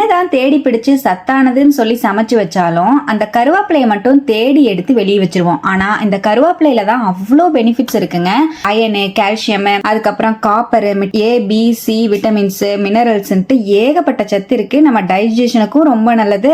என்னதான் தேடி பிடிச்சு சத்தானதுன்னு சொல்லி சமைச்சு வச்சாலும் அந்த கருவேப்பிலையை மட்டும் தேடி எடுத்து வெளியே வச்சிருவோம். ஆனா இந்த கருவேப்பிலையில தான் அவ்வளோ பெனிஃபிட்ஸ் இருக்குங்க. அயனு, கால்சியம், அதுக்கப்புறம் காப்பர், ஏ, பி, சி விட்டமின்ஸ், மினரல்ஸ் ஏகப்பட்ட சத்து இருக்கு. நம்ம டைஜஷனுக்கும் ரொம்ப நல்லது,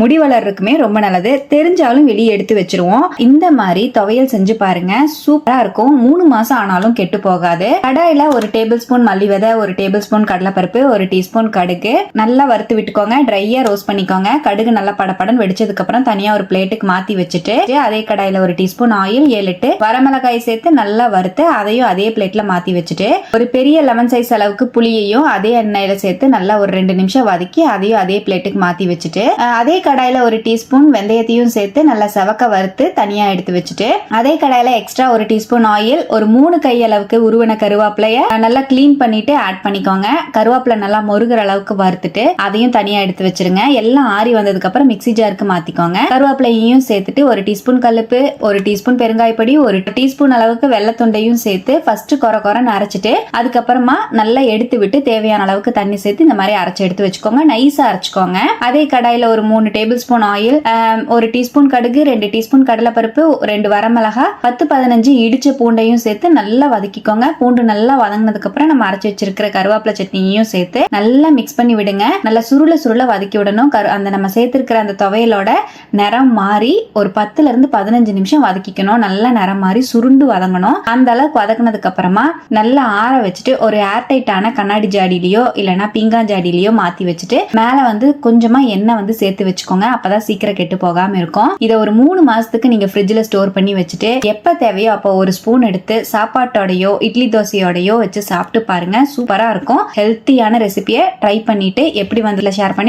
முடி வளர்றதுக்குமே ரொம்ப நல்லது. தெரிஞ்சாலும் வெளியே எடுத்து வச்சிருவோம். இந்த மாதிரி துவையல் செஞ்சு பாருங்க, சூப்பரா இருக்கும். 3 மாசம் ஆனாலும் கெட்டு போகாது. கடாயில ஒரு டேபிள் ஸ்பூன் மல்லி விதை, ஒரு டேபிள் ஸ்பூன் கடலைப்பருப்பு, ஒரு டீஸ்பூன் கடுகு நல்லா வறுத்து விட்டுக்கோங்க. ட்ரையா ரோஸ்ட் பண்ணிக்கோங்க. கடுகு நல்லா படப்படன் வெடிச்சதுக்கு அப்புறம் தனியா ஒரு பிளேட்டுக்கு மாத்தி வச்சுட்டு அதே கடாயில ஒரு டீஸ்பூன் ஆயில், 7 வரமிளகாய் சேர்த்து நல்லா வறுத்து அதையும் அதே பிளேட்ல மாத்தி வச்சுட்டு ஒரு பெரிய லெமன் சைஸ் அளவுக்கு புளியையும் அதே எண்ணெயில சேர்த்து நல்லா ஒரு 2 நிமிஷம் வதக்கி அதையும் அதே பிளேட்டுக்கு மாத்தி வச்சுட்டு அதே கடாயில ஒரு டீஸ்பூன் வெந்தயத்தையும் சேர்த்து நல்லா செவக்க வறுத்து தனியா எடுத்து வச்சுட்டு அதே கடாயில எக்ஸ்ட்ரா ஒரு டீஸ்பூன் ஆயில், ஒரு 3 கை அளவுக்கு உருவன கருவேப்பிலைய நல்லா கிளீன் பண்ணிட்டு ஆட் பண்ணிக்கோங்க. கருவேப்பிலை நல்லா முருகிற அளவுக்கு வறுத்துட்டு அதையும் தனியா எடுத்து வச்சிருங்க. எல்லாம் ஆறி வந்ததுக்கு அப்புறம் மிக்ஸி ஜாருக்கு மாத்திக்கோங்க. கருவேப்பிலையையும் சேர்த்துட்டு ஒரு டீஸ்பூன் கல்லுப்பு, ஒரு டீஸ்பூன் பெருங்காயப்பொடி, ஒரு டீஸ்பூன் அளவுக்கு வெள்ளத்துண்டையும் சேர்த்து ஃபர்ஸ்ட் கொரன்னு அரைச்சிட்டு அதுக்கப்புறமா நல்லா எடுத்து விட்டு தேவையான அளவுக்கு தண்ணி சேர்த்து இந்த மாதிரி அரைச்சு எடுத்து வச்சுக்கோங்க. நைஸா அரைச்சுக்கோங்க. அதே கடாயில ஒரு 3 டேபிள் ஸ்பூன் ஆயில், ஒரு டீஸ்பூன் கடுகு, 2 டீஸ்பூன் கடலைப்பருப்பு, 2 வரமிளகா, 10-15 இடிச்ச பூண்டையும் சேர்த்து நல்லா வதக்கிக்கோங்க. பூண்டு நல்லா வதங்கினதுக்கு அப்புறம் நம்ம அரைச்சு வச்சிருக்கிற கருவேப்பிலை சட்னியையும் சேர்த்து நல்லா மிக்ஸ் பண்ணி விடுங்க. நல்லா சுருள வதக்கி விடணும். அந்த நம்ம சேர்த்திருக்கிற அந்த துவையலோட நிறம் மாறி ஒரு 10-15 நிமிஷம் வதக்கிக்கணும். நல்லா நிறம் மாறி சுருண்டு வதங்கணும். அந்த அளவுக்கு வதக்கினதுக்கு அப்புறமா நல்லா ஆற வச்சுட்டு ஒரு ஏர்டைட்டான கண்ணாடி ஜாடியிலயோ இல்லைன்னா பீங்கான் ஜாடியிலயோ மாத்தி வச்சுட்டு மேல கொஞ்சமா எண்ணெய் சேர்த்து வச்சுக்கோங்க. அப்பதான் சீக்கிரம் கெட்டு போகாம இருக்கும். இதை ஒரு 3 மாசத்துக்கு நீங்க ஃப்ரிட்ஜ்ல ஸ்டோர் பண்ணி வச்சுட்டு எப்ப தேவையோ அப்போ ஒரு ஸ்பூன் எடுத்து சாப்பாட்டோடையோ இட்லி தோசையோடையோ வச்சு சாப்பிட்டு பாருங்க. சூப்பரா இருக்கும். ஹெல்த்தியான ரெசிபியை ட்ரை பண்ணிட்டு எப்படி ஷேர் பண்ணி